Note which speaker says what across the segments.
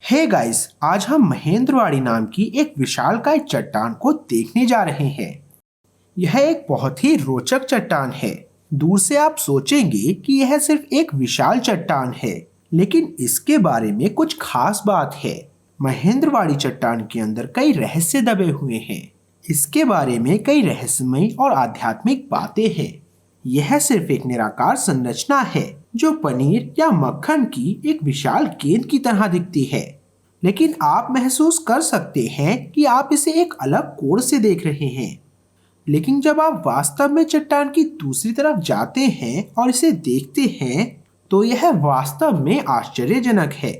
Speaker 1: Hey guys, आज हम महेंद्रवाड़ी नाम की एक विशालकाय चट्टान को देखने जा रहे हैं। यह एक बहुत ही रोचक चट्टान है। दूर से आप सोचेंगे कि यह सिर्फ एक विशाल चट्टान है, लेकिन इसके बारे में कुछ खास बात है। महेंद्रवाड़ी चट्टान के अंदर कई रहस्य दबे हुए हैं। इसके बारे में कई रहस्यमयी और आध्यात्मिक बातें हैं। यह सिर्फ एक निराकार संरचना है जो पनीर या मक्खन की एक विशाल गेंद की तरह दिखती है, लेकिन आप महसूस कर सकते हैं कि आप इसे एक अलग कोण से देख रहे हैं। लेकिन जब आप वास्तव में चट्टान की दूसरी तरफ जाते हैं और इसे देखते हैं, तो यह वास्तव में आश्चर्यजनक है।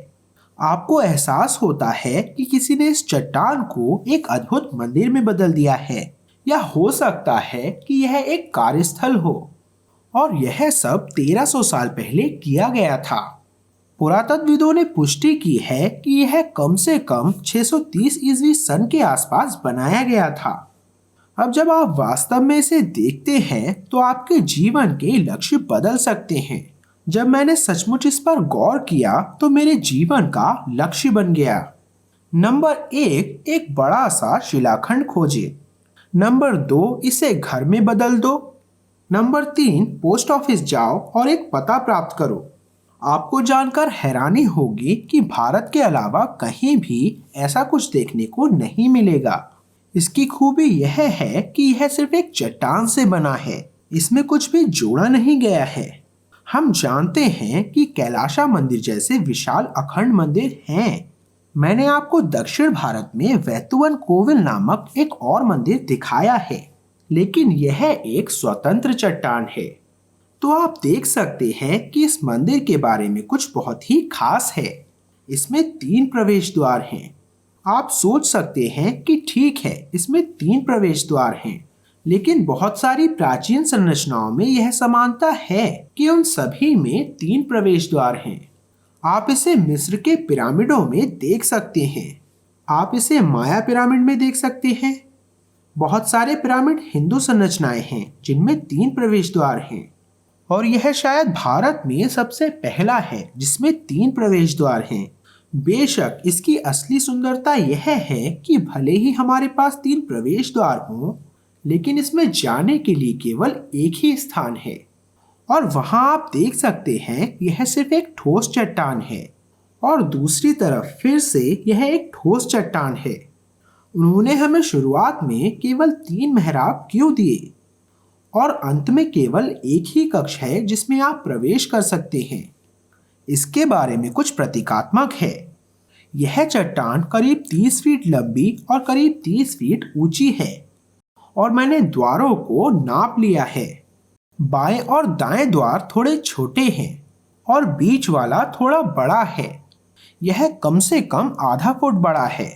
Speaker 1: आपको एहसास होता है कि किसी ने इस चट्टान को एक अद्भुत मंदिर में बदल दिया है, या हो सकता है कि यह एक कार्यस्थल हो। और यह सब 1300 साल पहले किया गया था। पुरातत्वविदों ने पुष्टि की है कि यह कम से कम 630 ईस्वी सन के आसपास बनाया गया था। अब जब आप वास्तव में इसे देखते हैं तो आपके जीवन के लक्ष्य बदल सकते हैं। जब मैंने सचमुच इस पर गौर किया तो मेरे जीवन का लक्ष्य बन गया। नंबर 1, एक बड़ा सा शिलाखंड खोजें। नंबर 2, इसे घर में बदल दो। नंबर 3, पोस्ट ऑफिस जाओ और एक पता प्राप्त करो। आपको जानकर हैरानी होगी कि भारत के अलावा कहीं भी ऐसा कुछ देखने को नहीं मिलेगा। इसकी खूबी यह है कि यह सिर्फ एक चट्टान से बना है, इसमें कुछ भी जोड़ा नहीं गया है। हम जानते हैं कि कैलाशा मंदिर जैसे विशाल अखंड मंदिर हैं। मैंने आपको दक्षिण भारत में वैतुवन कोविल नामक एक और मंदिर दिखाया है, लेकिन यह एक स्वतंत्र चट्टान है। तो आप देख सकते हैं कि इस मंदिर के बारे में कुछ बहुत ही खास है। इसमें 3 प्रवेश द्वार हैं। आप सोच सकते हैं कि ठीक है, इसमें 3 प्रवेश द्वार हैं, लेकिन बहुत सारी प्राचीन संरचनाओं में यह समानता है कि उन सभी में 3 प्रवेश द्वार हैं। आप इसे मिस्र के पिरामिडों में देख सकते हैं। आप इसे माया पिरामिड में देख सकते हैं। बहुत सारे पिरामिड हिंदू संरचनाएं हैं जिनमें 3 प्रवेश द्वार हैं, और यह शायद भारत में सबसे पहला है जिसमें 3 प्रवेश द्वार हैं। बेशक इसकी असली सुंदरता यह है कि भले ही हमारे पास 3 प्रवेश द्वार हों, लेकिन इसमें जाने के लिए केवल एक ही स्थान है, और वहां आप देख सकते हैं यह सिर्फ एक ठोस चट्टान है, और दूसरी तरफ फिर से यह एक ठोस चट्टान है। उन्होंने हमें शुरुआत में केवल 3 मेहराब क्यों दिए, और अंत में केवल एक ही कक्ष है जिसमें आप प्रवेश कर सकते हैं। इसके बारे में कुछ प्रतीकात्मक है। यह चट्टान करीब 30 फीट लंबी और करीब 30 फीट ऊंची है, और मैंने द्वारों को नाप लिया है। बाएं और दाएं द्वार थोड़े छोटे हैं और बीच वाला थोड़ा बड़ा है। यह कम से कम आधा फुट बड़ा है।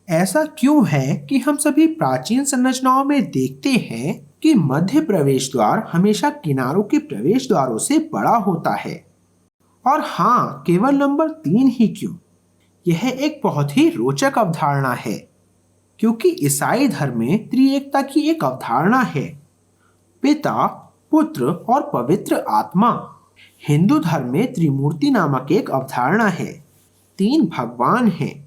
Speaker 1: ऐसा क्यों है कि हम सभी प्राचीन संरचनाओं में देखते हैं कि मध्य प्रवेश द्वार हमेशा किनारों के प्रवेश द्वारों से बड़ा होता है? और हाँ, केवल नंबर 3 ही क्यों? यह एक बहुत ही रोचक अवधारणा है, क्योंकि ईसाई धर्म में त्रिएकता की एक अवधारणा है, पिता, पुत्र और पवित्र आत्मा। हिंदू धर्म में त्रिमूर्ति नामक एक अवधारणा है, 3 भगवान हैं।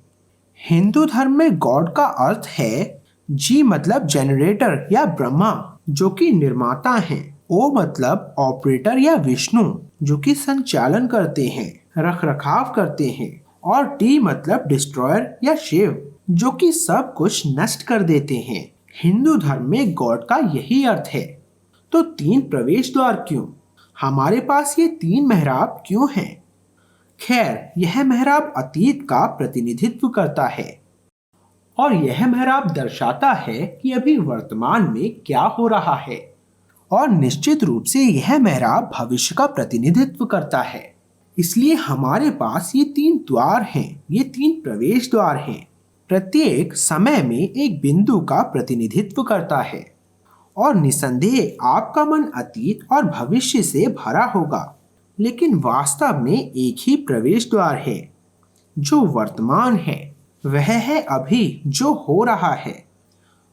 Speaker 1: हिंदू धर्म में गॉड का अर्थ है जी मतलब जनरेटर या ब्रह्मा, जो कि निर्माता हैं। ओ मतलब ऑपरेटर या विष्णु, जो कि संचालन करते हैं, रखरखाव करते हैं। और टी मतलब डिस्ट्रॉयर या शिव, जो कि सब कुछ नष्ट कर देते हैं। हिंदू धर्म में गॉड का यही अर्थ है। तो 3 प्रवेश द्वार क्यों? हमारे पास ये 3 मेहराब क्यों हैं? खैर, यह मेहराब अतीत का प्रतिनिधित्व करता है, और यह मेहराब दर्शाता है कि अभी वर्तमान में क्या हो रहा है, और निश्चित रूप से यह मेहराब भविष्य का प्रतिनिधित्व करता है। इसलिए हमारे पास ये 3 द्वार हैं, ये 3 प्रवेश द्वार हैं। प्रत्येक समय में एक बिंदु का प्रतिनिधित्व करता है, और निसंदेह आपका मन अतीत और भविष्य से भरा होगा, लेकिन वास्तव में एक ही प्रवेश द्वार है जो वर्तमान है। वह है अभी जो हो रहा है।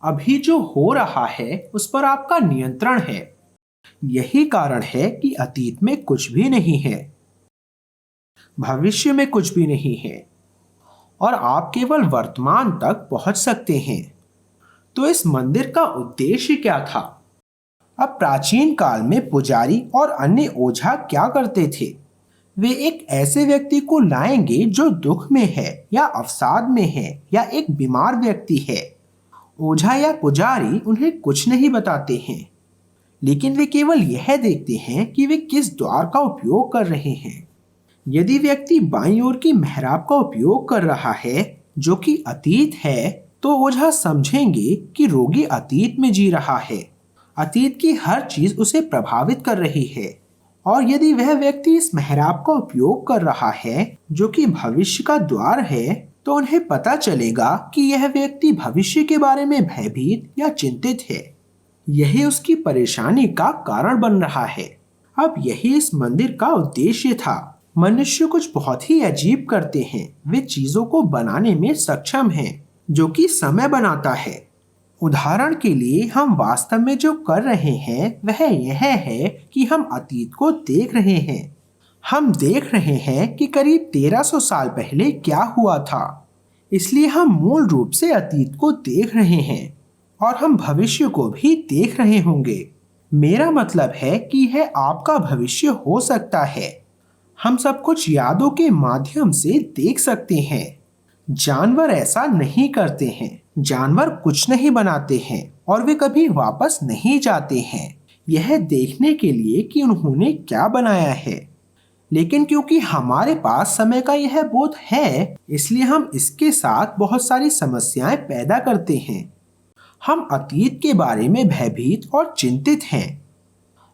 Speaker 1: अभी जो हो रहा है उस पर आपका नियंत्रण है। यही कारण है कि अतीत में कुछ भी नहीं है, भविष्य में कुछ भी नहीं है, और आप केवल वर्तमान तक पहुंच सकते हैं। तो इस मंदिर का उद्देश्य क्या था? अब प्राचीन काल में पुजारी और अन्य ओझा क्या करते थे? वे एक ऐसे व्यक्ति को लाएंगे जो दुख में है या अवसाद में है या एक बीमार व्यक्ति है। ओझा या पुजारी उन्हें कुछ नहीं बताते हैं, लेकिन वे केवल यह देखते हैं कि वे किस द्वार का उपयोग कर रहे हैं। यदि व्यक्ति बाईं ओर की मेहराब का उपयोग कर रहा है, जो कि अतीत है, तो ओझा समझेंगे कि रोगी अतीत में जी रहा है। अतीत की हर चीज उसे प्रभावित कर रही है। और यदि वह व्यक्ति इस मेहराब का उपयोग कर रहा है, जो कि भविष्य का द्वार है, तो उन्हें पता चलेगा कि यह व्यक्ति भविष्य के बारे में भयभीत या चिंतित है। यही उसकी परेशानी का कारण बन रहा है। अब यही इस मंदिर का उद्देश्य था। मनुष्य कुछ बहुत ही अजीब करते हैं। वे चीजों को बनाने में सक्षम हैं, जो कि समय बनाता है। उदाहरण के लिए हम वास्तव में जो कर रहे हैं वह यह है कि हम अतीत को देख रहे हैं। हम देख रहे हैं कि करीब 1300 साल पहले क्या हुआ था। इसलिए हम मूल रूप से अतीत को देख रहे हैं और हम भविष्य को भी देख रहे होंगे। मेरा मतलब है कि यह आपका भविष्य हो सकता है। हम सब कुछ यादों के माध्यम से देख सकते हैं। जानवर ऐसा नहीं करते हैं। जानवर कुछ नहीं बनाते हैं और वे कभी वापस नहीं जाते हैं यह देखने के लिए कि उन्होंने क्या बनाया है। लेकिन क्योंकि हमारे पास समय का यह बोध है, इसलिए हम इसके साथ बहुत सारी समस्याएं पैदा करते हैं। हम अतीत के बारे में भयभीत और चिंतित हैं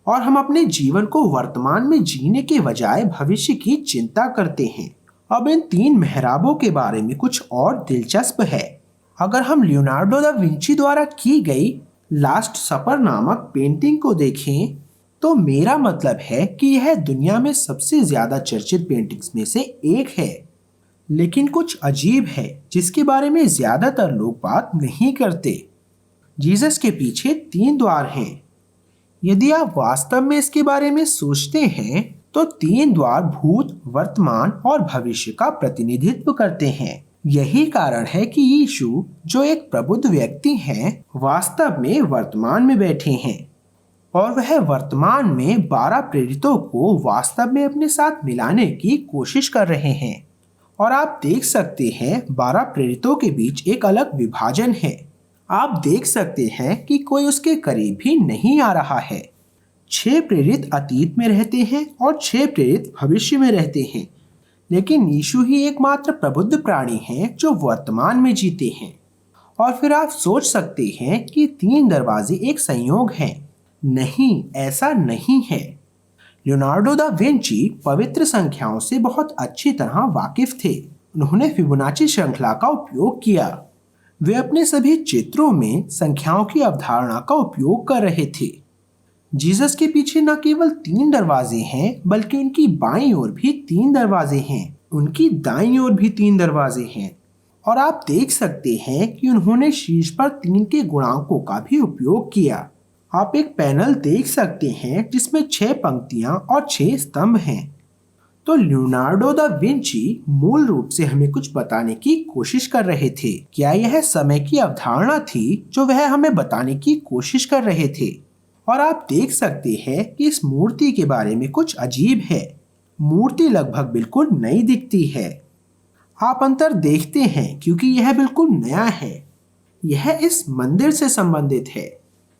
Speaker 1: और हम अपने जीवन को वर्तमान में जीने के बजाय भविष्य की चिंता करते हैं। अब इन 3 मेहराबों के बारे में कुछ और दिलचस्प है। अगर हम लियोनार्डो दा विंची द्वारा की गई लास्ट सपर नामक पेंटिंग को देखें, तो मेरा मतलब है कि यह दुनिया में सबसे ज्यादा चर्चित पेंटिंग्स में से एक है। लेकिन कुछ अजीब है जिसके बारे में ज्यादातर लोग बात नहीं करते। जीसस के पीछे 3 द्वार हैं। यदि आप वास्तव में इसके बारे में सोचते हैं, तो 3 द्वार भूत, वर्तमान और भविष्य का प्रतिनिधित्व करते हैं। यही कारण है कि यीशु, जो एक प्रबुद्ध व्यक्ति हैं, वास्तव में वर्तमान में बैठे हैं और वह वर्तमान में 12 प्रेरितों को वास्तव में अपने साथ मिलाने की कोशिश कर रहे हैं। और आप देख सकते हैं 12 प्रेरितों के बीच एक अलग विभाजन है। आप देख सकते हैं कि कोई उसके करीब भी नहीं आ रहा है। 6 प्रेरित अतीत में रहते हैं और 6 प्रेरित भविष्य में रहते हैं। लेकिन यीशु ही एकमात्र प्रबुद्ध प्राणी हैं जो वर्तमान में जीते हैं। और फिर आप सोच सकते हैं कि 3 दरवाजे एक संयोग हैं। नहीं, ऐसा नहीं है। लियोनार्डो दा विंची पवित्र संख्याओं से बहुत अच्छी तरह वाकिफ थे। उन्होंने फिबोनाची श्रृंखला का उपयोग किया। वे अपने सभी चित्रों में संख्याओं की अवधारणा का उपयोग कर रहे थे। जीसस के पीछे न केवल 3 दरवाजे हैं, बल्कि उनकी बाईं ओर भी 3 दरवाजे हैं। उनकी दाईं ओर भी 3 दरवाजे हैं। और आप देख सकते हैं कि उन्होंने शीर्ष पर 3 के गुणांकों का भी उपयोग किया। आप एक पैनल देख सकते हैं जिसमें 6 पंक्तियां और 6 स्तंभ हैं। तो लियोनार्डो दा विंची मूल रूप से हमें कुछ बताने की कोशिश कर रहे थे। क्या यह समय की अवधारणा थी जो वह हमें बताने की कोशिश कर रहे थे? और आप देख सकते हैं कि इस मूर्ति के बारे में कुछ अजीब है। मूर्ति लगभग बिल्कुल नई दिखती है। आप अंतर देखते हैं क्योंकि यह बिल्कुल नया है। यह इस मंदिर से संबंधित है।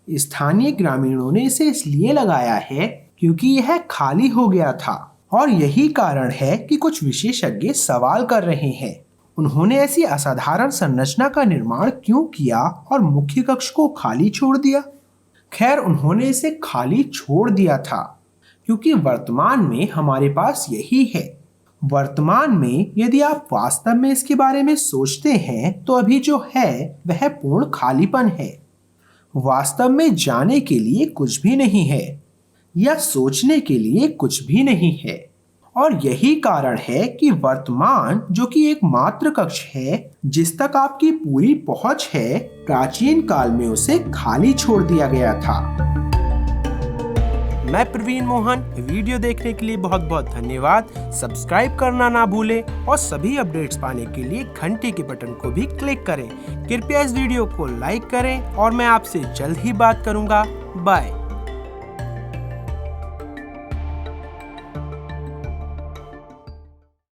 Speaker 1: स्थानीय ग्रामीणों ने इसे इसलिए लगाया है क्योंकि यह खाली हो गया था। और यही कारण है कि कुछ विशेषज्ञ सवाल कर रहे हैं, उन्होंने ऐसी असाधारण संरचना का निर्माण क्यों किया और मुख्य कक्ष को खाली छोड़ दिया? खैर, उन्होंने इसे खाली छोड़ दिया था क्योंकि वर्तमान में हमारे पास यही है। वर्तमान में यदि आप वास्तव में इसके बारे में सोचते हैं, तो अभी जो है वह पूर्ण खालीपन है। वास्तव में जाने के लिए कुछ भी नहीं है या सोचने के लिए कुछ भी नहीं है। और यही कारण है कि वर्तमान, जो कि एक मात्र कक्ष है जिस तक आपकी पूरी पहुंच है, प्राचीन काल में उसे खाली छोड़ दिया गया था। मैं प्रवीण मोहन। वीडियो देखने के लिए बहुत बहुत धन्यवाद। सब्सक्राइब करना ना भूलें और सभी अपडेट्स पाने के लिए घंटे के बटन को भी क्लिक करें। कृपया इस वीडियो को लाइक करें और मैं आपसे जल्द ही बात करूंगा। बाय।